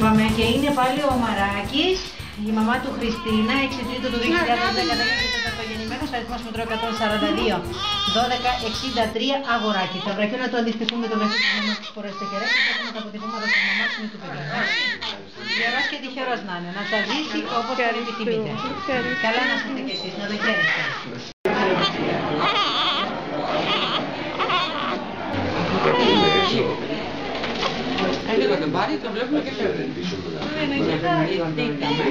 Είπαμε και είναι πάλι ο Μαράκης, η μαμά του Χριστίνα, 6 Τρίτου του 2010, γεννημένος, αριθμός μετρό 142, 1263, αγοράκι. Το βραχείο να το αντιστοιχούμε με το βραχείο της μαμάς της φορές τεχερές και έχουμε τα αποτυπώματα της μαμάς με του παιδιού. Γερός και τυχερός να είναι, να σας ζήσει όπως το επιθυμείτε. Καλά να είστε κι εσείς, να το χαίρεστε. Λίγο το πάρει, το βλέπουμε και φεύγει. Είναι και χαρακτήκαμε.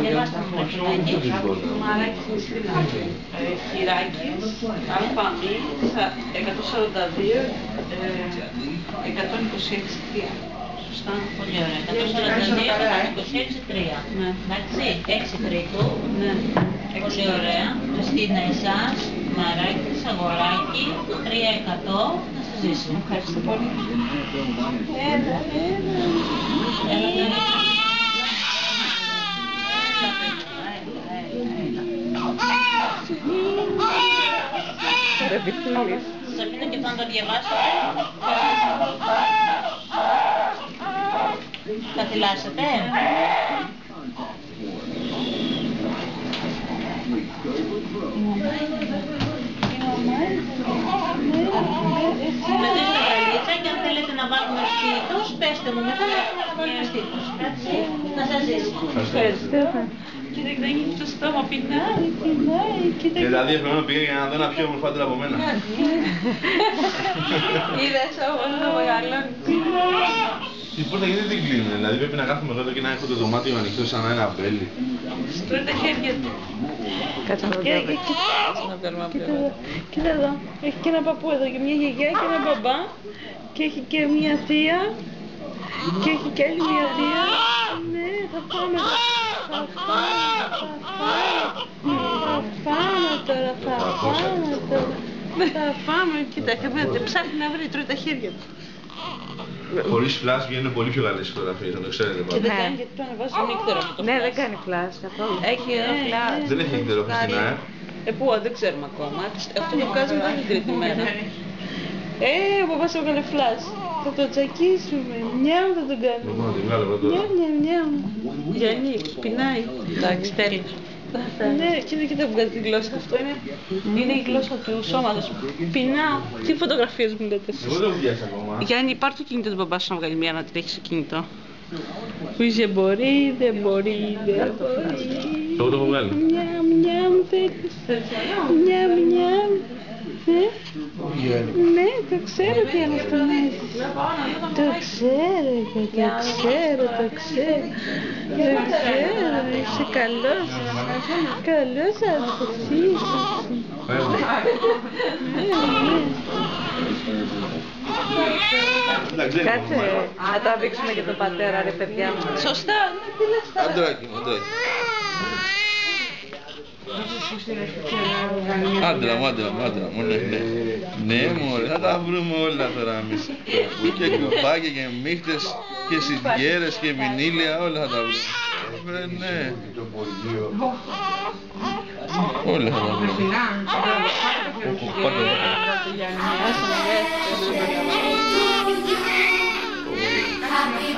Γελάσαμε το Μαράκης Χειράκης, Αλφαμή, 142, 126. Σωστά. Πολύ ωραία. 142, 126, 3. Εντάξει, 6 Τρίτου. Πολύ ωραία. Χριστίνα εσάς, Μαράκης, αγοράκι, 300. Να σας ζήσει. Ευχαριστώ πολύ. Σας αφήνω και να το διαβάσετε. Θα θυλάσετε. Με δύο στα γαλίτσα και αν θέλετε να βάλουμε στήθος, πέστε μου μετά να βάλουμε στήθος. Να σας ζήσει. Ευχαριστώ. Κοίτα, δεν γίνει το στόμα, πεινάει. Δηλαδή εφημερινό πήγε για να δω ένα πιο όμορφο άντρα από μένα. Είδες όμως να μεγαλώνει. Η πόρτα γιατί δεν κλείνει, δηλαδή πρέπει να κάθομαι εδώ και να έχω το δωμάτιο ανοιχτό σαν ένα μπέλι. Στρώει τα χέρια του. Κάτσε να βγάλουμε. Κοίτα εδώ, έχει και ένα παππού εδώ και μια γιαγιά και ένα μπαμπά και έχει και μια θεία και έχει και άλλη μια θεία. Ναι, θα πάμε τώρα, θα πάμε, κοίτα, ψάχνει να βρει, τρώει τα χέρια του. Χωρίς φλάς βγαίνουν πολύ πιο καλές φωτογραφίες, να το ξέρετε Και πάντα. δεν κάνει γιατί το ανεβάζει νύχτερα με το Ναι, φλάς. δεν κάνει φλάς καθόλου. Έχει ένα φλάς. Δεν έχει νύχτερο Χριστίνα, Πού, δεν ξέρουμε ακόμα. Αυτό το βγάζουμε μετά την τρίτη μέρα. Ο παπάς έβγαλε φλάς. Θα το τσακίσουμε. Μιάου θα τον κάνουμε. Λοιπόν, να τη βγάλω εγώ τώρα. Μιάου. Γιάννη, πεινάει. Εντάξει, τέλος. Ναι, κοίτα που βγάζει τη γλώσσα. Αυτό είναι η γλώσσα του σώματος. Πεινάω. Τι φωτογραφίες μου λέτε εσείς? Εγώ δεν έχω πιάσει ακόμα. Γιάννη, πάρ' το κινητό του μπαμπά σου να βγάλει μία να την έχεις στο κινητό. Που είσαι μπορεί, δεν μπορεί, δεν μπορεί. Εγώ το έχω βγάλει. Μιαμ, μιαμ, θέλεις. Μιαμ, μιαμ. Ναι, το ξέρω τι αναστονίζεις. Το ξέρω, το ξέρω. Είσαι καλός. Καλός άνθρωπος είσαι. Κάτσε, να το δείξουμε και τον πατέρα, ρε παιδιά μου. Σωστά, τι λες τώρα. Αντράκι μου, αντράκι. Άντρα μου, ναι. Ναι, μωρέ, θα τα βρούμε όλα τώρα εμείς. Και κοπάκια και μύχτες και σιτιέρες και βινίλια, όλα θα τα βρούμε. Ναι. Όλα θα τα βρούμε. Happy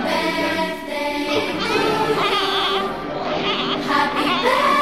birthday.